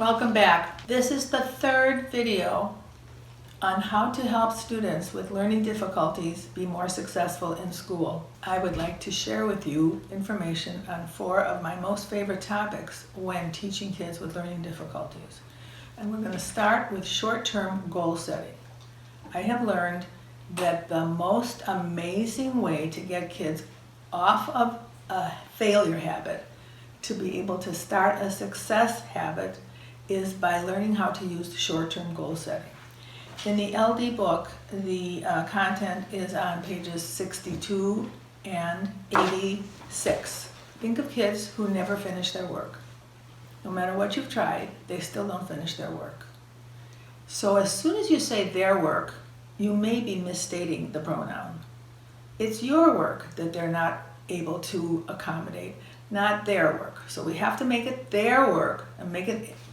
Welcome back. This is the third video on how to help students with learning difficulties be more successful in school. I would like to share with you information on 4 of my most favorite topics when teaching kids with learning difficulties. And we're going to start with short-term goal setting. I have learned that the most amazing way to get kids off of a failure habit to be able to start a success habit is by learning how to use short-term goal setting. In the LD book, the content is on pages 62 and 86. Think of kids who never finish their work. No matter what you've tried, they still don't finish their work. So as soon as you say their work, you may be misstating the pronoun. It's your work that they're not able to accommodate, not their work. So we have to make it their work and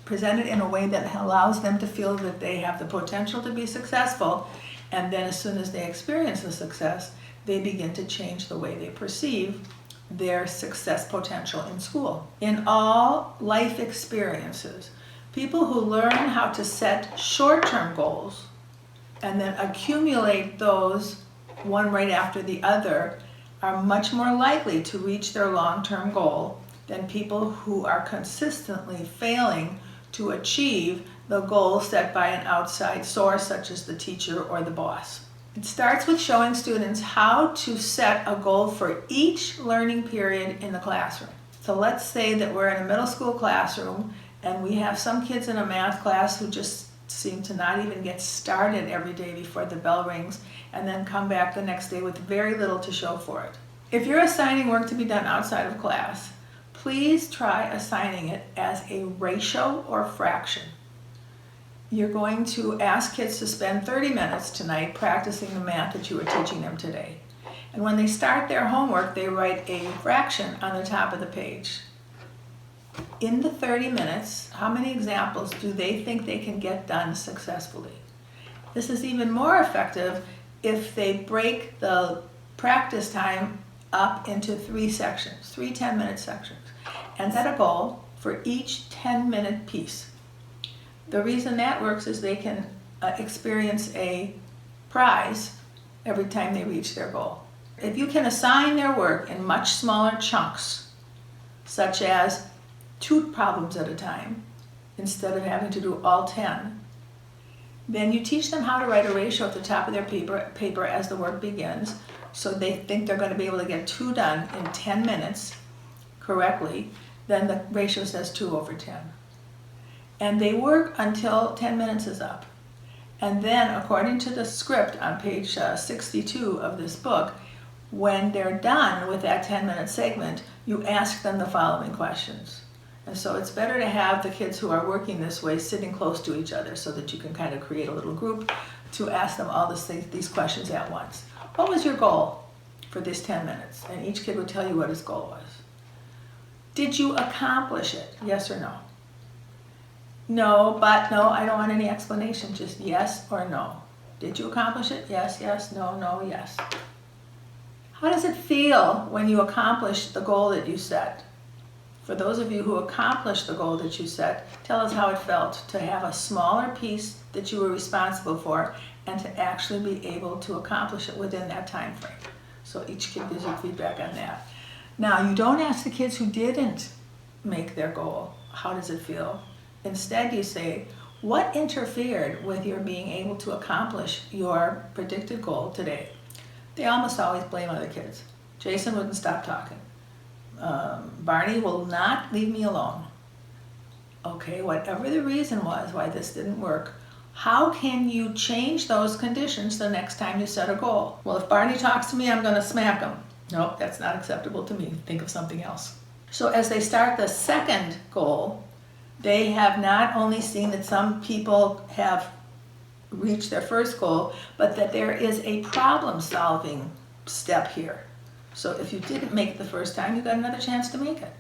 present it in a way that allows them to feel that they have the potential to be successful, and then as soon as they experience the success, they begin to change the way they perceive their success potential in school. In all life experiences, people who learn how to set short-term goals and then accumulate those one right after the other are much more likely to reach their long-term goal than people who are consistently failing to achieve the goal set by an outside source, such as the teacher or the boss. It starts with showing students how to set a goal for each learning period in the classroom. So let's say that we're in a middle school classroom and we have some kids in a math class who just seem to not even get started every day before the bell rings and then come back the next day with very little to show for it. If you're assigning work to be done outside of class, please try assigning it as a ratio or fraction. You're going to ask kids to spend 30 minutes tonight practicing the math that you were teaching them today. And when they start their homework, they write a fraction on the top of the page. In the 30 minutes, how many examples do they think they can get done successfully? This is even more effective if they break the practice time up into 3 sections, 3 10-minute sections, and set a goal for each 10-minute piece. The reason that works is they can experience a prize every time they reach their goal. If you can assign their work in much smaller chunks, such as 2 problems at a time, instead of having to do all 10, then you teach them how to write a ratio at the top of their paper as the work begins, so they think they're going to be able to get 2 done in 10 minutes correctly. Then the ratio says 2 over 10. And they work until 10 minutes is up. And then, according to the script on page 62 of this book, when they're done with that 10-minute segment, you ask them the following questions. And so it's better to have the kids who are working this way sitting close to each other so that you can kind of create a little group to ask them all these questions at once. What was your goal for this 10 minutes? And each kid would tell you what his goal was. Did you accomplish it? Yes or no? No, but no, I don't want any explanation, just yes or no. Did you accomplish it? Yes, yes, no, no, yes. How does it feel when you accomplish the goal that you set? For those of you who accomplished the goal that you set, tell us how it felt to have a smaller piece that you were responsible for and to actually be able to accomplish it within that time frame. So each kid gives you feedback on that. Now, you don't ask the kids who didn't make their goal, how does it feel? Instead, you say, what interfered with your being able to accomplish your predicted goal today? They almost always blame other kids. Jason wouldn't stop talking. Barney will not leave me alone. Okay, whatever the reason was why this didn't work, how can you change those conditions the next time you set a goal? Well, if Barney talks to me, I'm going to smack him. Nope, that's not acceptable to me. Think of something else. So as they start the second goal, they have not only seen that some people have reached their first goal, but that there is a problem-solving step here. So if you didn't make it the first time, you've got another chance to make it.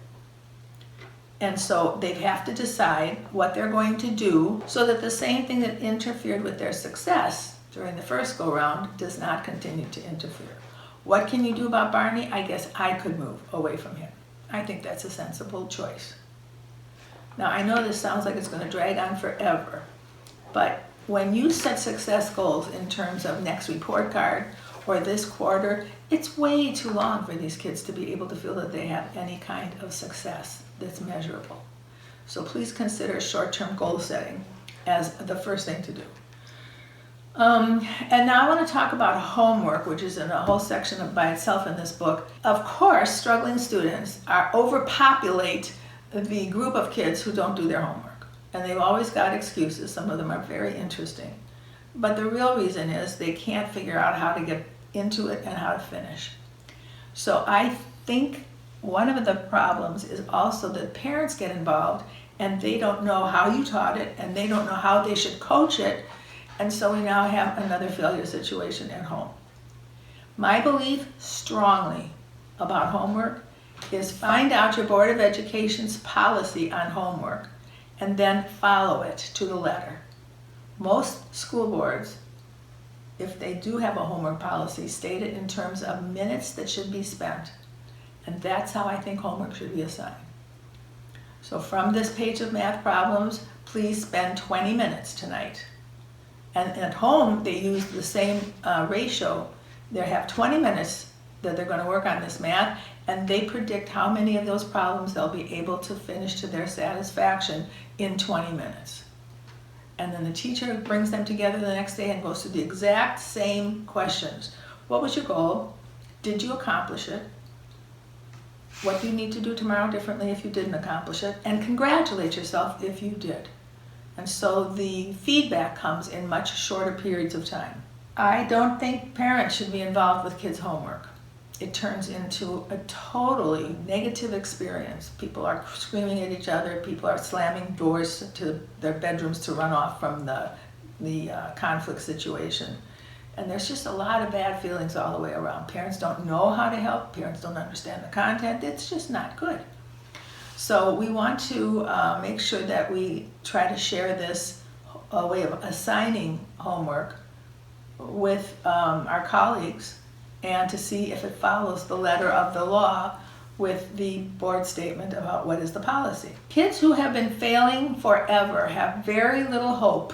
And so they have to decide what they're going to do so that the same thing that interfered with their success during the first go-round does not continue to interfere. What can you do about Barney? I guess I could move away from him. I think that's a sensible choice. Now, I know this sounds like it's going to drag on forever, but when you set success goals in terms of next report card or this quarter, it's way too long for these kids to be able to feel that they have any kind of success that's measurable. So please consider short-term goal setting as the first thing to do. And now I want to talk about homework, which is in a whole section by itself in this book. Of course, struggling students overpopulate the group of kids who don't do their homework. And they've always got excuses. Some of them are very interesting. But the real reason is they can't figure out how to get into it and how to finish. So I think one of the problems is also that parents get involved and they don't know how you taught it and they don't know how they should coach it. And so we now have another failure situation at home. My belief strongly about homework is find out your Board of Education's policy on homework and then follow it to the letter. Most school boards, if they do have a homework policy, state it in terms of minutes that should be spent. And that's how I think homework should be assigned. So from this page of math problems, please spend 20 minutes tonight. And at home, they use the same ratio. They have 20 minutes that they're going to work on this math, and they predict how many of those problems they'll be able to finish to their satisfaction in 20 minutes. And then the teacher brings them together the next day and goes through the exact same questions. What was your goal? Did you accomplish it? What do you need to do tomorrow differently if you didn't accomplish it? And congratulate yourself if you did. And so the feedback comes in much shorter periods of time. I don't think parents should be involved with kids' homework. It turns into a totally negative experience. People are screaming at each other. People are slamming doors to their bedrooms to run off from the conflict situation. And there's just a lot of bad feelings all the way around. Parents don't know how to help. Parents don't understand the content. It's just not good. So we want to make sure that we try to share this way of assigning homework with our colleagues and to see if it follows the letter of the law with the board statement about what is the policy. Kids who have been failing forever have very little hope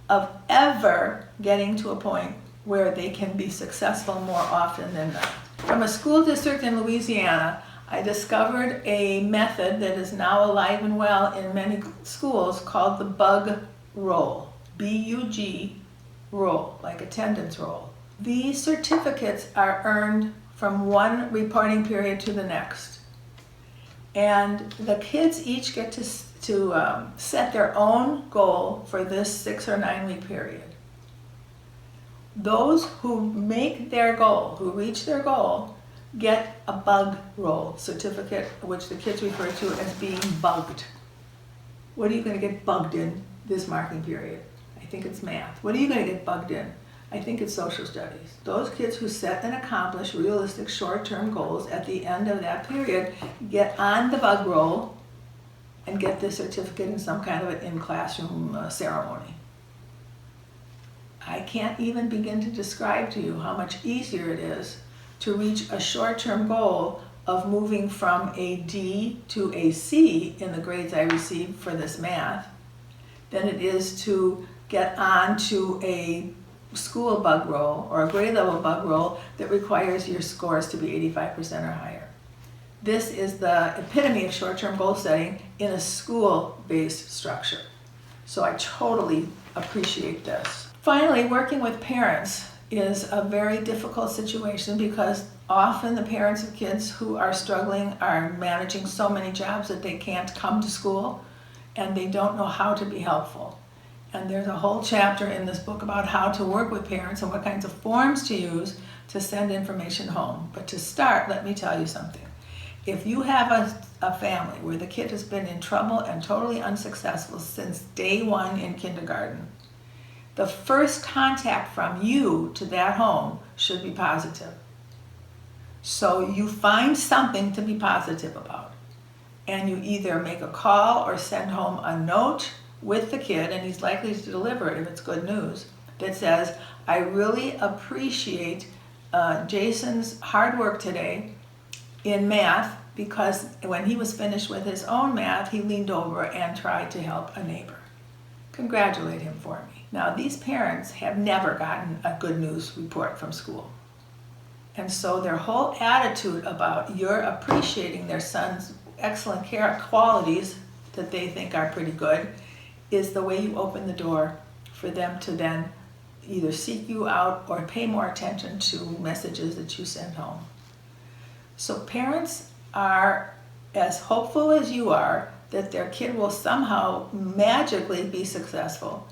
of ever getting to a point where they can be successful more often than not. From a school district in Louisiana, I discovered a method that is now alive and well in many schools called the bug roll. B-U-G roll, like attendance roll. These certificates are earned from one reporting period to the next. And the kids each get to set their own goal for this 6 or 9 week period. Those who make their goal, who reach their goal, get a bug roll certificate, which the kids refer to as being bugged. What are you going to get bugged in this marking period? I think it's math. What are you going to get bugged in? I think it's social studies. Those kids who set and accomplish realistic short-term goals at the end of that period get on the bug roll and get the certificate in some kind of an in-classroom ceremony. I can't even begin to describe to you how much easier it is to reach a short-term goal of moving from a D to a C in the grades I received for this math than it is to get on to a school bug roll or a grade level bug roll that requires your scores to be 85% or higher. This is the epitome of short-term goal setting in a school-based structure. So I totally appreciate this. Finally, working with parents is a very difficult situation because often the parents of kids who are struggling are managing so many jobs that they can't come to school and they don't know how to be helpful. And there's a whole chapter in this book about how to work with parents and what kinds of forms to use to send information home. But to start, let me tell you something. If you have a family where the kid has been in trouble and totally unsuccessful since day one in kindergarten, the first contact from you to that home should be positive. So you find something to be positive about. And you either make a call or send home a note with the kid, and he's likely to deliver it if it's good news, that says, I really appreciate Jason's hard work today in math because when he was finished with his own math, he leaned over and tried to help a neighbor. Congratulate him for me. Now, these parents have never gotten a good news report from school. And so their whole attitude about you're appreciating their son's excellent qualities that they think are pretty good is the way you open the door for them to then either seek you out or pay more attention to messages that you send home. So parents are as hopeful as you are that their kid will somehow magically be successful.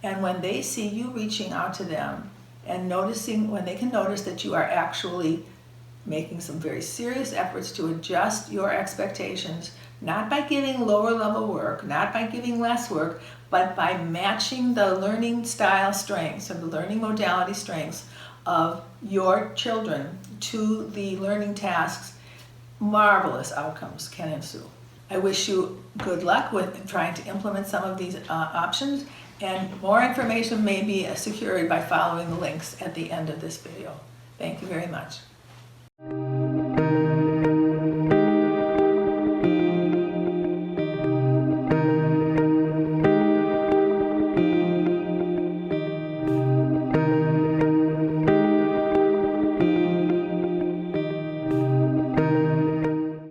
And when they see you reaching out to them and noticing, when they can notice that you are actually making some very serious efforts to adjust your expectations, not by giving lower level work, not by giving less work, but by matching the learning style strengths or the learning modality strengths of your children to the learning tasks, marvelous outcomes can ensue. I wish you good luck with trying to implement some of these options, and more information may be secured by following the links at the end of this video. Thank you very much.